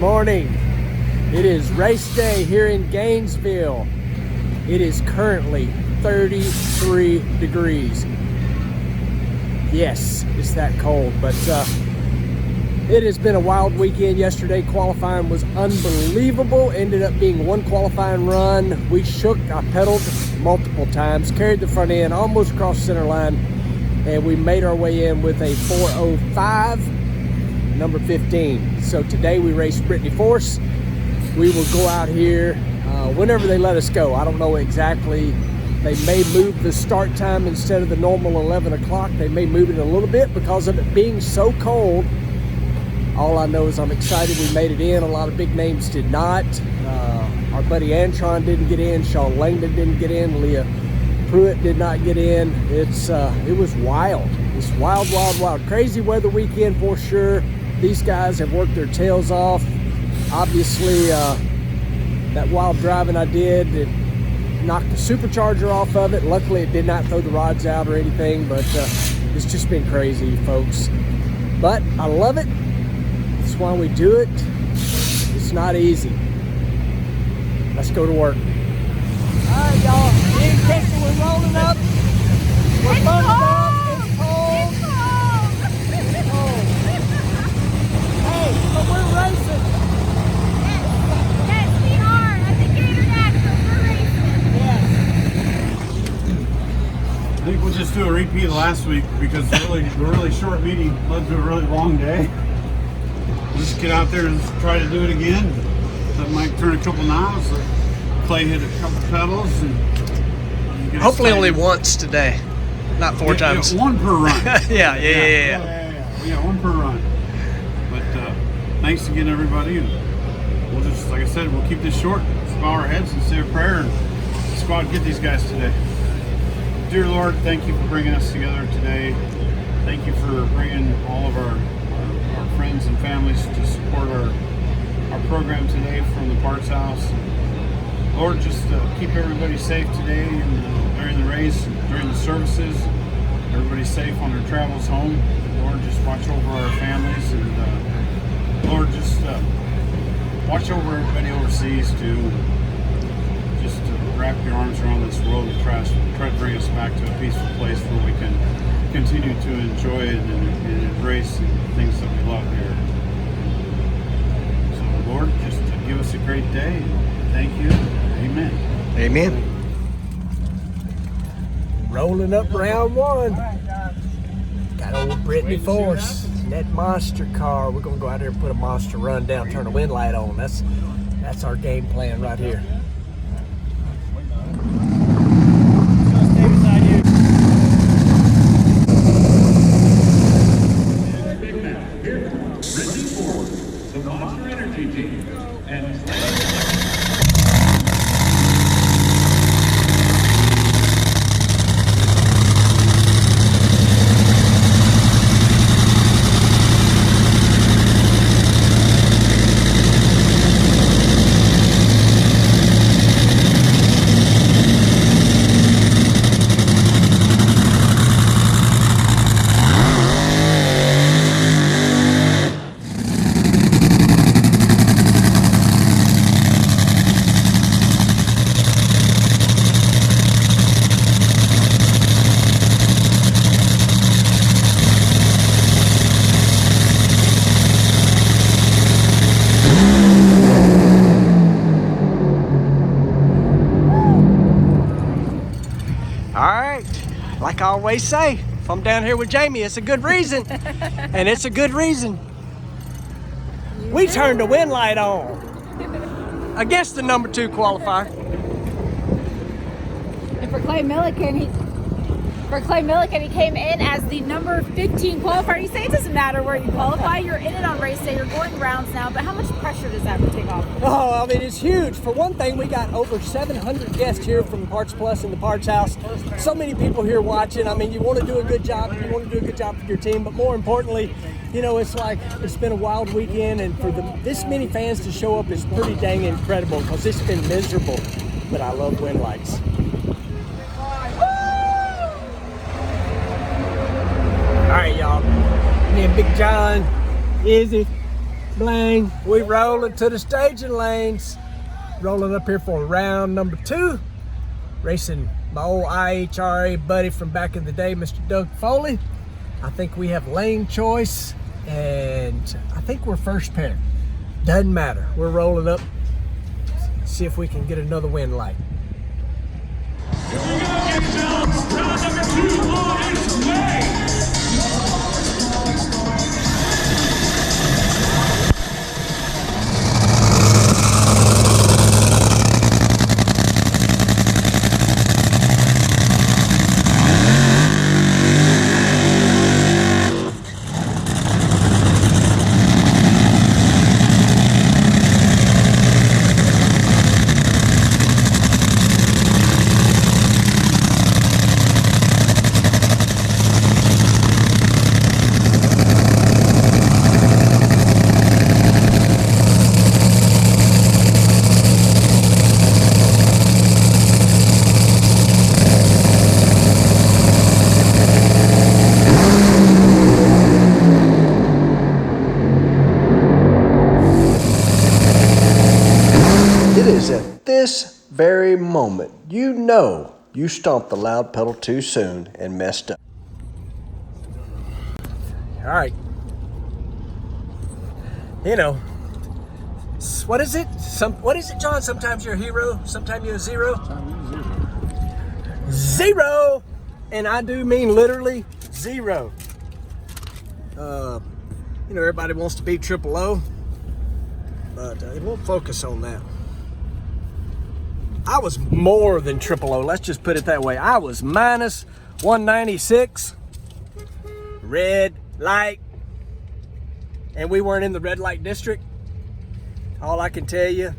morning. It is race day here in Gainesville. It is currently 33 degrees. Yes, it's that cold, but it has been a wild weekend. Yesterday qualifying was unbelievable. Ended up being one qualifying run. I pedaled multiple times, carried the front end almost across the center line, and we made our way in with a 4:05, number 15. So today we raced Brittany Force. We will go out here whenever they let us go. I don't know exactly. They may move the start time instead of the normal 11 o'clock. They may move it a little bit because of it being so cold. All I know is I'm excited we made it in. A lot of big names did not. Our buddy Antron didn't get in. Sean Langdon didn't get in. Leah Pruitt did not get in. It was wild. It's wild, wild, wild. Crazy weather weekend for sure. These guys have worked their tails off. Obviously, that wild driving I did, it knocked the supercharger off of it. Luckily, it did not throw the rods out or anything, but it's just been crazy, folks. But I love it. That's why we do it. It's not easy. Let's go to work. All right, y'all. Me and Kristen, we're rolling up. We're bumping up. It's cold. It's cold. Hey, but we're racing. Yes, we are at the Gator Nationals. We're racing. I think we'll just do a repeat of last week because the really short meeting led to a really long day. We'll just get out there and try to do it again. That might turn a couple knobs. Clay hit a couple pedals. And hopefully only once today, not four times. Yeah, one per run. Yeah, one per run. But thanks again, everybody. And we'll just, like I said, we'll keep this short. Let's bow our heads and say a prayer and let's go out and get these guys today. Dear Lord, thank you for bringing us together today. Thank you for bringing all of our friends and families to support our program today from the Parts House. Lord, just keep everybody safe today and during the race, and during the services. Everybody safe on their travels home. Lord, just watch over our families and Lord, just watch over everybody overseas too. Just wrap your arms around this world and try to bring us back to a peaceful place where we can continue to enjoy it and embrace the things that we love here. So Lord, just give us a great day. Thank you. Amen. Amen. Rolling up round one. Got old Brittany Force in that monster car. We're gonna go out there and put a monster run down, turn the wind light on. That's our game plan right here. Like I always say, if I'm down here with Jamie, it's a good reason. And it's a good reason. We turned the wind light on against the number 2 qualifier. And for Clay Milliken, he came in as the number 15 qualifier. You say it doesn't matter where you qualify, you're in it on race day, you're going rounds now, but how much pressure does that take off? Oh, I mean, it's huge. For one thing, we got over 700 guests here from Parts Plus and the Parts House. So many people here watching. I mean, you want to do a good job, you want to do a good job for your team, but more importantly, you know, it's been a wild weekend, and for this many fans to show up is pretty dang incredible because it's been miserable, but I love wind lights. All right, y'all. Me and Big John, Izzy, Blang, we rolling to the staging lanes. Rolling up here for round number 2. Racing my old IHRA buddy from back in the day, Mr. Doug Foley. I think we have lane choice, and I think we're first pair. Doesn't matter. We're rolling up. See if we can get another win light. Here we go, Gator Nationals. Round number 2 on its way. It is at this very moment you know you stomped the loud pedal too soon and messed up. All right. You know, what is it? What is it, John? Sometimes you're a hero, sometimes you're a zero. Zero! And I do mean literally zero. You know, everybody wants to be triple O, but it won't focus on that. I was more than triple O, let's just put it that way. I was minus 196, red light, and we weren't in the red light district. All I can tell you,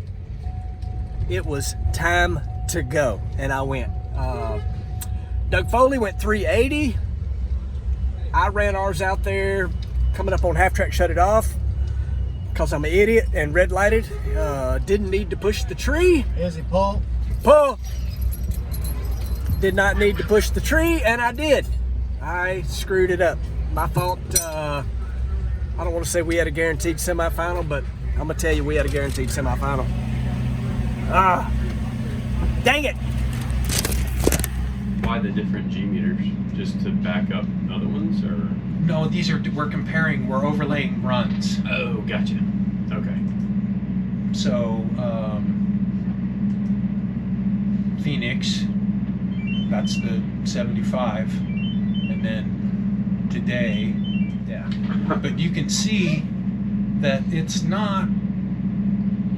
it was time to go, and I went. Doug Foley went 380. I ran ours out there, coming up on half track, shut it off, because I'm an idiot and red lighted. Didn't need to push the tree. Is it Paul? Pull. Did not need to push the tree, and I did. I screwed it up. My fault. I don't want to say we had a guaranteed semifinal, but I'm gonna tell you we had a guaranteed semifinal. Dang it! Why the different G meters? Just to back up other ones, or? No, we're overlaying runs. Oh, gotcha. Okay. So, Phoenix, that's the 75, and then today, yeah. But you can see that it's not,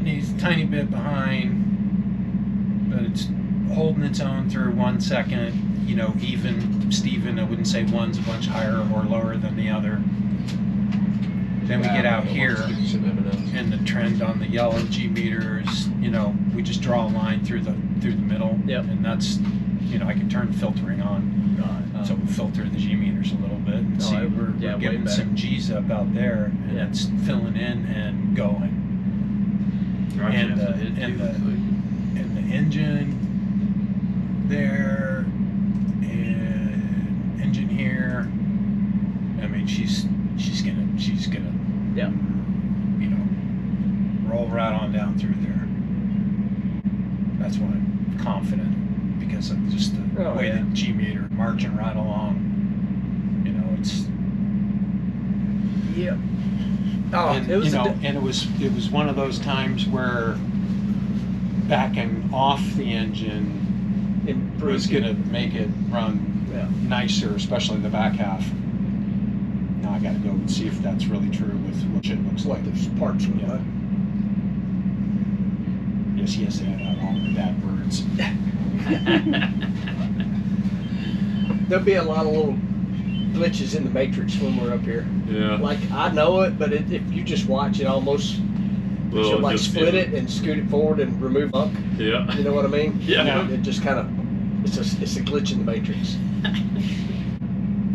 it's a tiny bit behind, but it's holding its own through 1 second, you know, even Steven, I wouldn't say one's a bunch higher or lower than the other. Then we get out here, and the trend on the yellow G meters, you know, we just draw a line through the middle, Yep. and that's, you know, I can turn filtering on, so we'll filter the G meters a little bit and see we're getting some G's up out there, and it's filling in and going. Gotcha. And the engine there, and engine here. I mean, she's gonna Yeah. you know, roll right on down through there. That's why I'm confident, because of just the way the G meter marching right along. You know, it's and, it was, you know, and it was one of those times where backing off the engine was gonna make it run nicer, especially the back half. Now I gotta go and see if that's really true with what it looks like. There's parts of it. Yes, he has to add out all the bad words. There'll be a lot of little glitches in the matrix when we're up here. Yeah. Like, I know it, but if you just watch it, almost she'll like split it and scoot it forward and remove unk. Yeah. You know what I mean? Yeah. It just kind of, it's a glitch in the matrix.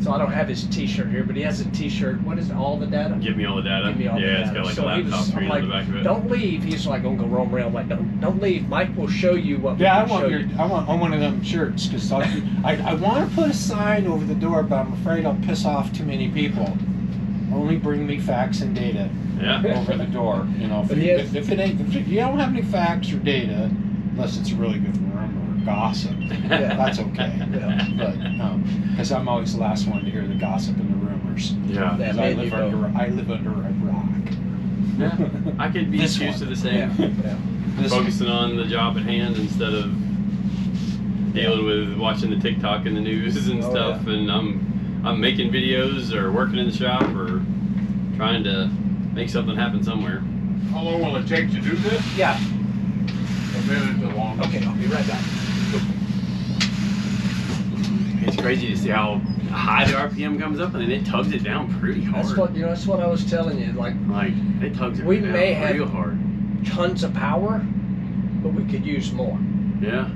So I don't have his T-shirt here, but he has a T-shirt. What is it? All the data? Give me all the data. Give me all the yeah, data. it's got like So a he laptop was, screen I'm on the back of it. Don't leave. He's like, I'm gonna roam around. I'm like, don't leave. Mike will show you what. Yeah, I we can want show you. I want one of them shirts, because I want to put a sign over the door, but I'm afraid I'll piss off too many people. only bring me facts and data Yeah. over the door. You know, But if you don't have any facts or data, unless it's a really good rumor or gossip, that's okay. Yeah. But because I'm always the last one to hear the gossip and the rumors. Yeah. Yeah. 'Cause I live under a rock. Yeah. I could be This used to one. the same. Yeah. Focusing on the job at hand instead of dealing with watching the TikTok and the news and stuff. And I'm making videos or working in the shop or trying to make something happen somewhere. How long will it take to do this? Yeah. A minute to long. Okay, I'll be right back. It's crazy to see how high the RPM comes up and then it tugs it down pretty hard. That's what I was telling you. Like, It tugs it We down may have- real hard. tons of power, but we could use more. Yeah.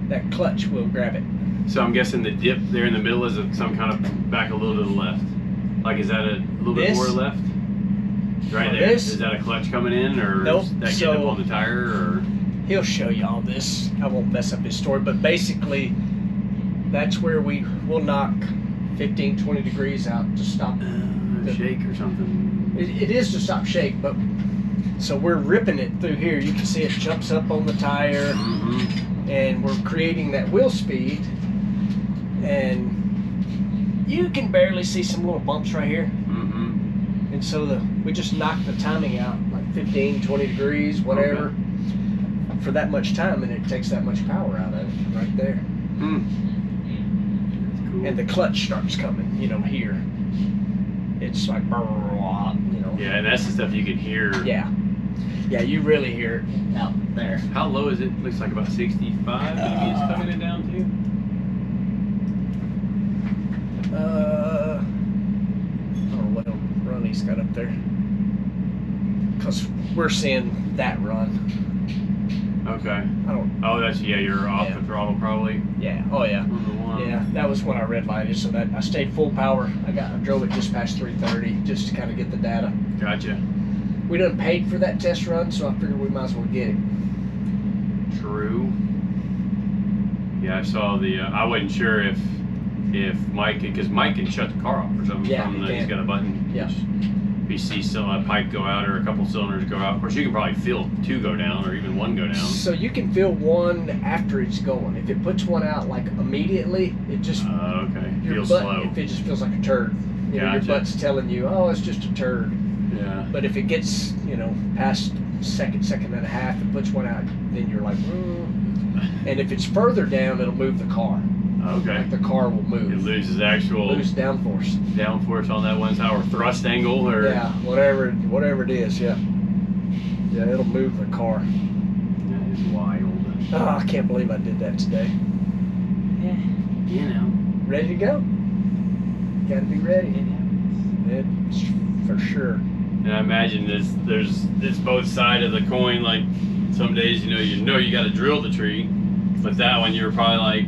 That clutch will grab it. So I'm guessing the dip there in the middle is some kind of back a little to the left. Like, is that a little bit This? more left? Right Oh, there. this? Is that a clutch coming in, or Nope. is that getting So- up on the tire, or? He'll show you all this. I won't mess up his story, but basically, that's where we'll knock 15, 20 degrees out to stop. Shake or something. It is to stop shake, but so we're ripping it through here. You can see it jumps up on the tire, Mm-hmm. and we're creating that wheel speed. And you can barely see some little bumps right here. Mm-hmm. And so we just knocked the timing out, like 15, 20 degrees, whatever, for that much time, and it takes that much power out of it right there. Hmm. That's cool. And the clutch starts coming, here. It's like, Yeah, and that's the stuff you can hear. Yeah. Yeah, you really hear it out there. How low is it? Looks like about 65. Maybe it's coming it down to. I don't know what run he's got up there. Because we're seeing that run. Okay. I don't, Oh, you're off Yeah. the throttle probably. yeah, oh yeah. On the one. Yeah, that was when I red lighted, so that I stayed full power. I drove it just past 330 just to kind of get the data. Gotcha. We done paid for that test run, so I figured we might as well get it. True. Yeah, I saw the. I wasn't sure if Mike, because Mike can shut the car off or something. Yeah, he he's can. got a button. Yeah. If you see still a pipe go out or a couple cylinders go out, of course you can probably feel two go down or even one go down. So you can feel one after it's going. If it puts one out like immediately, it just Okay. your Feels butt, slow. if it just feels like a turd. Your Gotcha. butt's telling you, oh, it's just a turd. Yeah. But if it gets, past second and a half, and puts one out, then you're like, And if it's further down, it'll move the car. Okay. Like the car will move. It loses actual Lose downforce. downforce on that one side or thrust angle or. Yeah, whatever it is, yeah. Yeah, it'll move the car. That is wild. Oh, I can't believe I did that today. Yeah. Ready to go? Gotta be ready. It's for sure. And I imagine it's both sides of the coin. Like some days, you got to drill the tree, but that one you were probably like,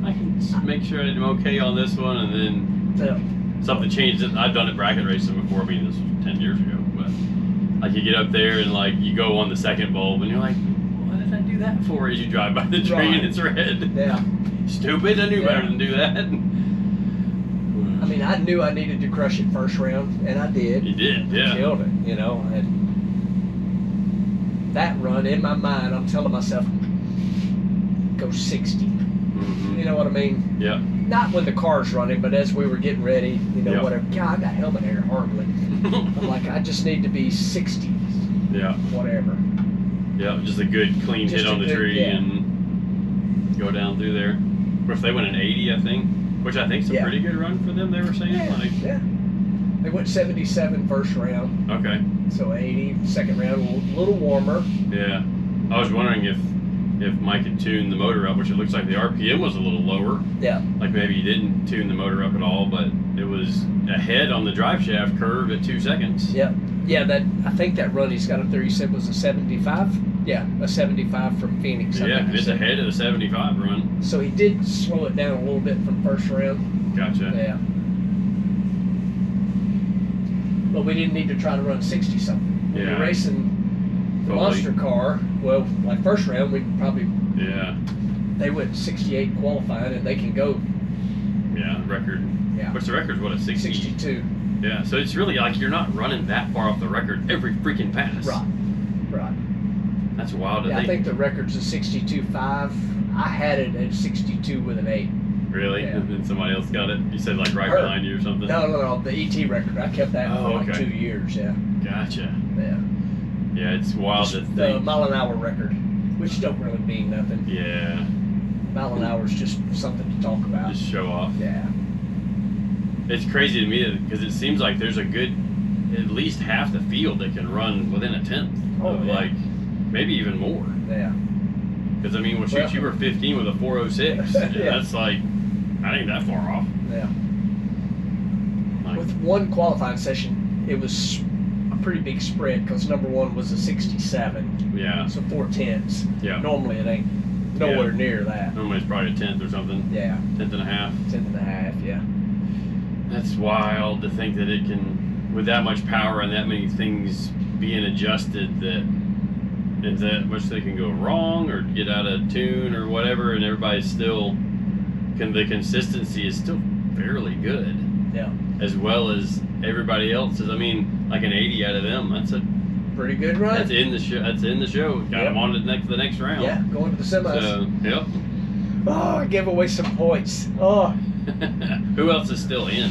I can make sure I'm okay on this one, and then Yeah. something changed. I've done it bracket racing before. I mean, this was 10 years ago, but like you get up there and like you go on the second bulb, and you're like, what did I do that for? As you drive by the tree Right. and it's red. Yeah. Stupid. I knew Yeah. better than do that. I mean, I knew I needed to crush it first round, and I did. You did, yeah. Killed it, and that run, in my mind, I'm telling myself, go 60. Mhm. You know what I mean? Yeah. Not when the car's running, but as we were getting ready, Yeah. whatever. God, I got helmet hair horribly. I'm like, I just need to be 60, Yeah. whatever. Yeah, just a good clean Just hit on a the good- tree yeah. and go down through there. Or if they went an 80, I think, which I think is a Yeah. pretty good run for them. They were saying Yeah. They went 77 first round, okay, so 80 second round, a little warmer. yeah. I was wondering if Mike had tuned the motor up, which it looks like the RPM was a little lower. Yeah. Like maybe he didn't tune the motor up at all, but it was ahead on the drive shaft curve at 2 seconds. Yeah. Yeah, I think that run he's got up there, he said was a 75. Yeah, a 75 from Phoenix. I Yeah, think he it's said. ahead of the 75 run. So he did slow it down a little bit from first round. Gotcha. Yeah. But we didn't need to try to run 60 something. When Yeah. you're racing the Totally. monster car, well, like first round, Yeah. they went 68 qualifying, and they can go Yeah. Record. Yeah. Which the record's what, a 60? 62. Yeah, so it's really like you're not running that far off the record every freaking pass. Right. That's wild to Yeah, think. I think the record's a 62.5. I had it at 62 with an 8. Really? Yeah. And then somebody else got it? You said like right Her. behind you or something? No, the ET record. I kept that for like okay. 2 years. Yeah. Gotcha. Yeah. Yeah, it's wild to The think. mile-an-hour record, which don't really mean nothing. Yeah, Mile-an-hour is just something to talk about. just show off. Yeah. It's crazy to me because it seems like there's a good, at least half the field that can run within a tenth of yeah. like, maybe even more. Yeah. Because I mean, well, shoot, Well- you were 15 with a 406. And Yeah. that's like, I ain't that far off. Yeah. Like, With one qualifying session, it was a pretty big spread because number one was a 67, yeah, so 4/10. yeah. Normally it ain't nowhere near that. Normally it's probably a tenth or something. Yeah, 10th and a half. 10.5. Yeah. That's wild to think that it can, with that much power and that many things being adjusted, that much they can go wrong or get out of tune or whatever, and everybody's still, the consistency is still fairly good, Yeah. as well as everybody else's. I mean, like an 80 out of them, that's Pretty good run. that's in the show. That's in the show. Got Yep. them on to the next round. Yeah, going to the semis. So, yep. Oh, I gave away some points. Oh, Who else is still in?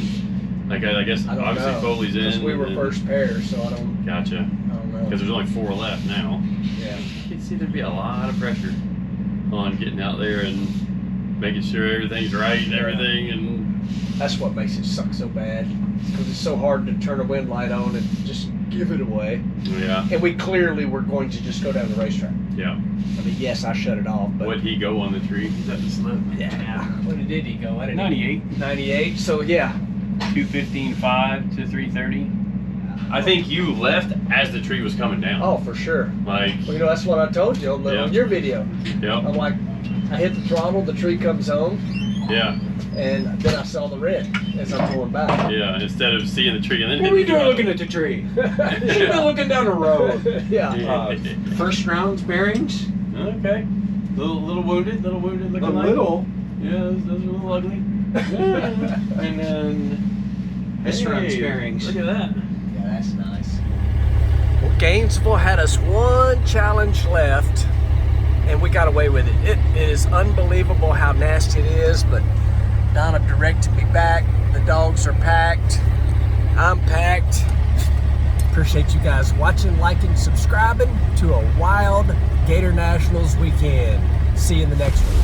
Like I guess I don't obviously know. Foley's in. 'Cause we were and- first pair, so I don't Gotcha. know. Because there's only 4 left now. Yeah. You can see there'd be a lot of pressure on getting out there and making sure everything's right and everything. And That's what makes it suck so bad. Because it's so hard to turn a wind light on and just give it away. yeah, And we clearly were going to just go down the racetrack. yeah. I mean, yes, I shut it off, but What'd he go on the tree? That was slow. yeah. What did he go? I didn't 98, 98. So yeah. 215.5 to 330. I think you left as the tree was coming down. Oh, for sure. Like, Well, you know, that's what I told you on, Yeah. on your video. yep, I'm like, I hit the throttle, the tree comes on, yeah, and then I saw the red as I'm going back. yeah. Instead of seeing the tree and then What are we hitting the doing throttle. looking at the tree? You've been looking down the road. Yeah. First round's bearings. Okay. Little wounded looking A like. little. Yeah, those are a little ugly. And then this round's bearings. Look at that. Yeah, that's nice. Well, Gainesville had us one challenge left, and we got away with it. It is unbelievable how nasty it is, but Donna directed me back. The dogs are packed. I'm packed. Appreciate you guys watching, liking, subscribing to a wild Gator Nationals weekend. See you in the next one.